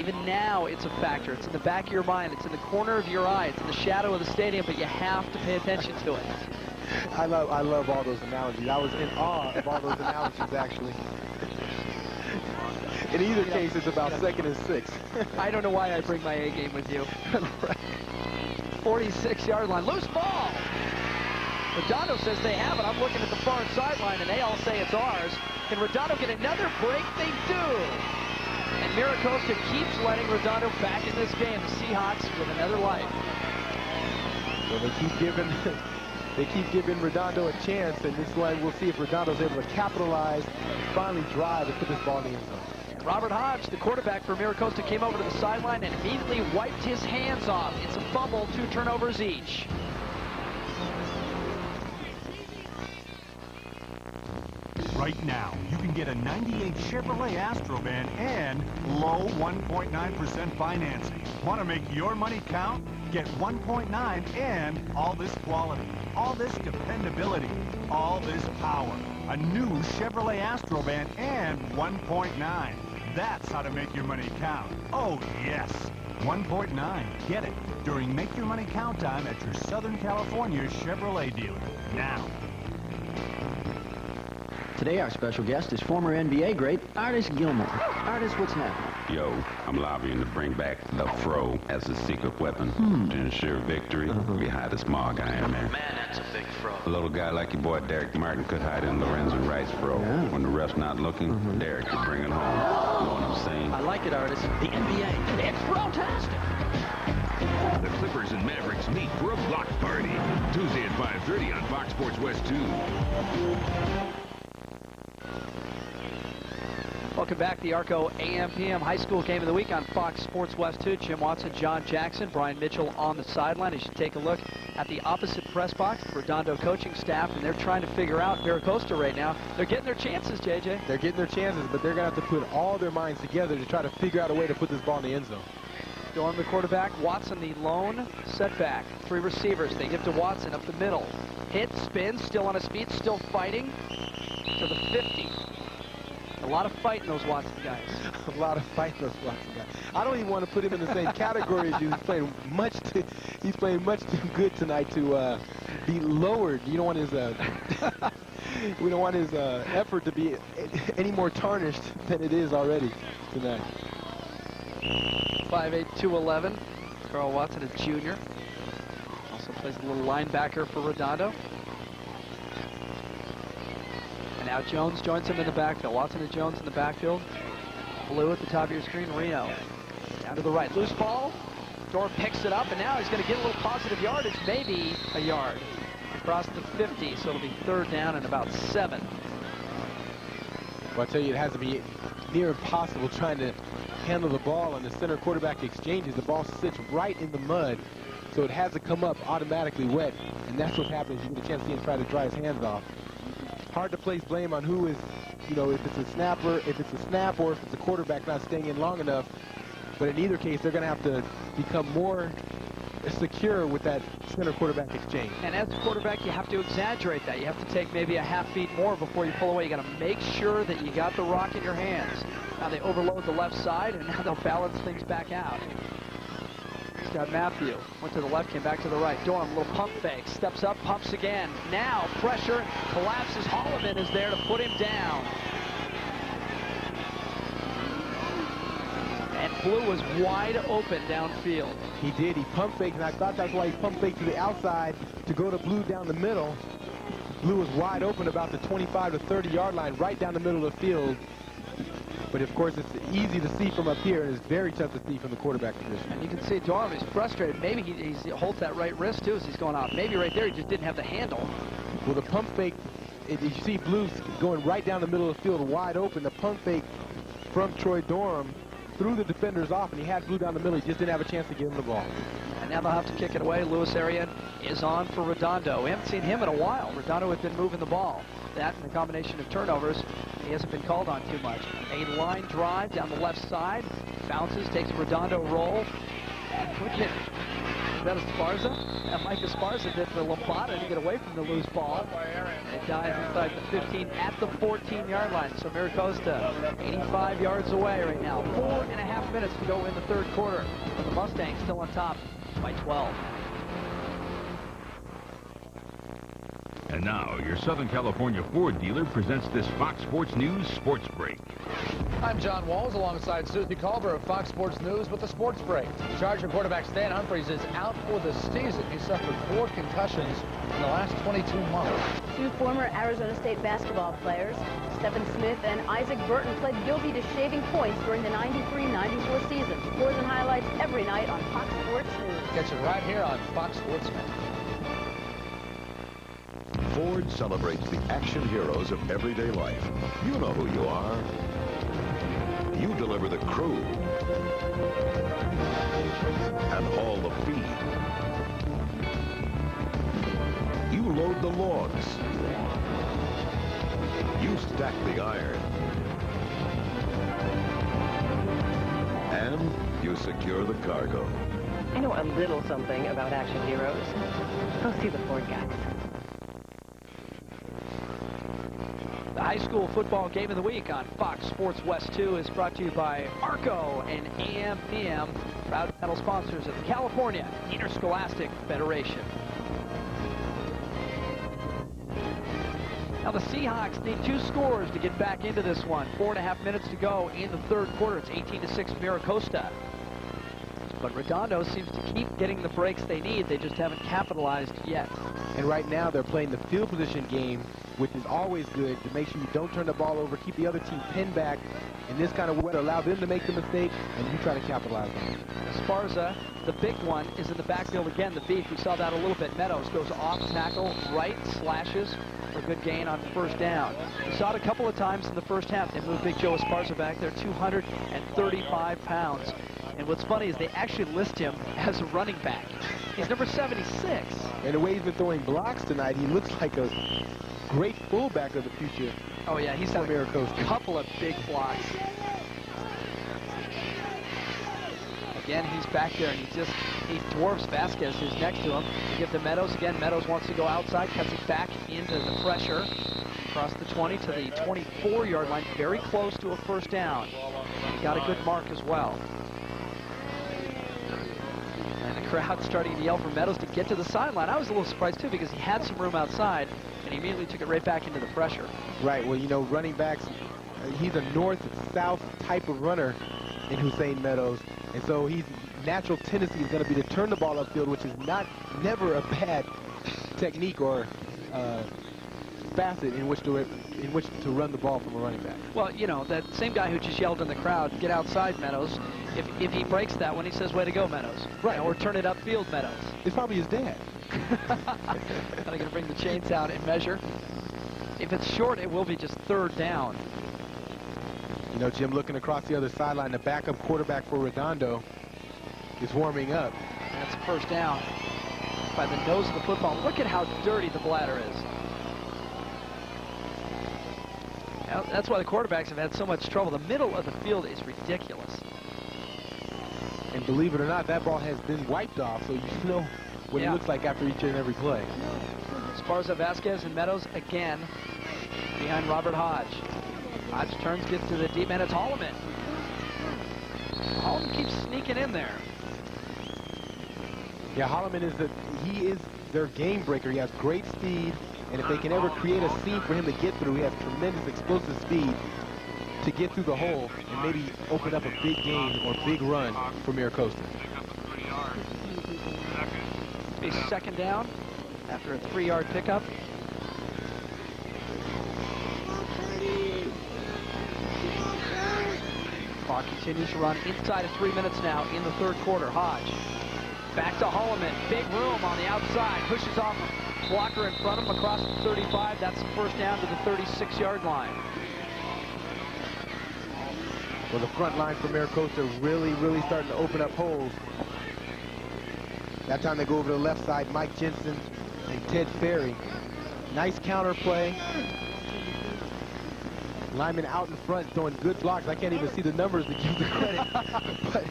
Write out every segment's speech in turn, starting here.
even now it's a factor. It's in the back of your mind. It's in the corner of your eye. It's in the shadow of the stadium, but you have to pay attention to it. I love all those analogies. I was in awe of all those analogies, actually. In either case, it's about 2nd and 6. I don't know why I bring my A game with you. 46-yard line. Loose ball. Redondo says they have it. I'm looking at the far sideline, and they all say it's ours. Can Redondo get another break? They do. And Mira Costa keeps letting Redondo back in this game. The Seahawks with another life. Well, they keep giving Redondo a chance, and this one we'll see if Redondo's able to capitalize, finally drive, and put this ball in the end zone. Robert Hodge, the quarterback for Mira Costa, came over to the sideline and immediately wiped his hands off. It's a fumble, 2 turnovers each. Right now, you can get a 98 Chevrolet Astrovan and low 1.9% financing. Want to make your money count? Get 1.9 and all this quality, all this dependability, all this power. A new Chevrolet Astrovan and 1.9. That's how to make your money count. Oh, yes. 1.9. Get it during Make Your Money Count time at your Southern California Chevrolet dealer. Now. Today, our special guest is former NBA great Artis Gilmore. Artis, what's happening? Yo, I'm lobbying to bring back the fro as a secret weapon to ensure victory behind the small guy in there. Man, that's a big fro. A little guy like your boy Derek Martin could hide in Lorenzo Wright's fro. Yeah. When the ref's not looking, Derek could bring it home. You know what I'm saying? I like it, Artis. The NBA, it's fantastic. The Clippers and Mavericks meet for a block party. Tuesday at 5:30 on Fox Sports West 2. Welcome back. The Arco AM/PM High School Game of the Week on Fox Sports West 2. Jim Watson, John Jackson, Brian Mitchell on the sideline. As you take a look at the opposite press box, the Redondo coaching staff, and they're trying to figure out Mira Costa right now. They're getting their chances, JJ. They're getting their chances, but they're going to have to put all their minds together to try to figure out a way to put this ball in the end zone. Dorn, the quarterback. Watson, the lone setback. 3 receivers. They give to Watson up the middle. Hit, spin, still on his feet, still fighting to the 50. A lot of fighting those Watson guys. A lot of fighting those Watson guys. I don't even want to put him in the same category as you. He's playing much too good tonight to be lowered. You don't want his we don't want his effort to be any more tarnished than it is already tonight. 5'8", 211. Carl Watson, a junior. Also plays a little linebacker for Redondo. And now Jones joins him in the backfield. Watson and Jones in the backfield. Blue at the top of your screen, Reno. Down to the right. Loose ball. Dorn picks it up, and now he's going to get a little positive yardage, maybe a yard. Across the 50, so it'll be 3rd down and about 7. Well, I tell you, it has to be near impossible trying to handle the ball on the center quarterback exchanges. The ball sits right in the mud, so it has to come up automatically wet, and that's what happens. You get a chance to see him try to dry his hands off. Hard to place blame on who is, you know, if it's a snapper, if it's a snap, or if it's a quarterback not staying in long enough. But in either case, they're going to have to become more secure with that center quarterback exchange. And as a quarterback, you have to exaggerate that. You have to take maybe a half beat more before you pull away. You got to make sure that you got the rock in your hands. Now they overload the left side, and now they'll balance things back out. Got Matthew, went to the left, came back to the right. Dorn, little pump fake, steps up, pumps again. Now pressure, collapses. Holloman is there to put him down. And Blue was wide open downfield. He did. He pump faked, and I thought that's why he pump faked to the outside to go to Blue down the middle. Blue was wide open about the 25 to 30 yard line, right down the middle of the field. But of course, it's easy to see from up here, and it's very tough to see from the quarterback position. And you can see Dorn is frustrated. Maybe he holds that right wrist too as he's going out. Maybe right there he just didn't have the handle. Well, the pump fake, you see Blue going right down the middle of the field, wide open. The pump fake from Troy Dorn threw the defenders off, and he had Blue down the middle. He just didn't have a chance to give him the ball. And now they'll have to kick it away. Louis Arian is on for Redondo. We haven't seen him in a while. Redondo had been moving the ball. That and the combination of turnovers, he hasn't been called on too much. A line drive down the left side. Bounces, takes a Redondo roll. And quick hit. that Esparza? And Mike Esparza did for Lombada to get away from the loose ball. And it dives inside the 15 at the 14-yard line. So Mira Costa, 85 yards away right now. 4.5 minutes to go in the third quarter. And the Mustangs still on top by 12. And now, your Southern California Ford dealer presents this Fox Sports News Sports Break. I'm John Walls alongside Susie Culver of Fox Sports News with the Sports Break. Charger quarterback Stan Humphries is out for the season. He suffered 4 concussions in the last 22 months. 2 former Arizona State basketball players, Stephen Smith and Isaac Burton, pled guilty to shaving points during the 93-94 season. Scores and highlights every night on Fox Sports News. Catch it right here on Fox Sports News. Ford celebrates the action heroes of everyday life. You know who you are. You deliver the crew and haul the feed. You load the logs. You stack the iron. And you secure the cargo. I know a little something about action heroes. Go see the Ford guys. The high school football game of the week on Fox Sports West 2 is brought to you by ARCO and AM/PM, proud title sponsors of the California Interscholastic Federation. Now the Seahawks need 2 scores to get back into this one. 4.5 minutes to go in the third quarter. It's 18-6 Mira Costa. But Redondo seems to keep getting the breaks they need. They just haven't capitalized yet. And right now they're playing the field position game, which is always good to make sure you don't turn the ball over, keep the other team pinned back. In this kind of weather, allow them to make the mistake, and you try to capitalize on it. Esparza, the big one, is in the backfield again. The beef, we saw that a little bit. Meadows goes off tackle, right, slashes for a good gain on first down. We saw it a couple of times in the first half. They moved Big Joe Esparza back there, 235 pounds. And what's funny is they actually list him as a running back. He's number 76. And the way he's been throwing blocks tonight, he looks like a great fullback of the future. Oh yeah, he's had Mira Costa. a couple of big blocks. Again, he's back there, and he dwarfs Vasquez, who's next to him. You give to Meadows again. Meadows wants to go outside, cuts it back into the pressure. Across the 20 to the 24-yard line, very close to a first down. He got a good mark as well. And the crowd starting to yell for Meadows to get to the sideline. I was a little surprised, too, because he had some room outside, and he immediately took it right back into the pressure. Right, well, you know, running backs, he's a north-south type of runner in Hussein Meadows, and so his natural tendency is going to be to turn the ball upfield, which is never a bad technique or facet in which to run the ball from a running back. Well, you know, that same guy who just yelled in the crowd, get outside, Meadows, if he breaks that one, he says, way to go, Meadows. Right. Or turn it upfield, Meadows. It's probably his dad. I'm going to bring the chains out and measure. If it's short, it will be just third down. You know, Jim, looking across the other sideline, the backup quarterback for Redondo is warming up. That's a first down by the nose of the football. Look at how dirty the bladder is. Now, that's why the quarterbacks have had so much trouble. The middle of the field is ridiculous. And believe it or not, that ball has been wiped off, so you know what it looks like after each and every play. Esparza, Vasquez, and Meadows again behind Robert Hodge. Hodge turns, gets to the deep man. It's Holloman. Holloman keeps sneaking in there. Yeah, Holloman he is their game breaker. He has great speed, and if they can ever create a seam for him to get through, he has tremendous explosive speed to get through the hole and maybe open up a big gain or big run for Mira Costa. Be second down after a 3-yard pickup. Clock continues to run inside of 3 minutes now in the third quarter. Hodge back to Holloman. Big room on the outside. Pushes off a blocker in front of him across the 35. That's the first down to the 36-yard line. Well, the front line for Mira Costa really starting to open up holes. That time they go over to the left side, Mike Jensen and Ted Ferry. Nice counter play. Lyman out in front throwing good blocks. I can't even see the numbers to give the credit. But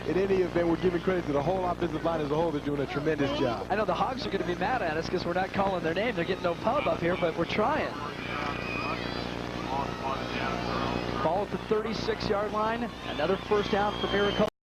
in any event, we're giving credit to the whole offensive line as a whole. They're doing a tremendous job. I know the Hogs are going to be mad at us because we're not calling their name. They're getting no pub up here, but we're trying. Ball at the 36-yard line. Another first down for Mira Costa.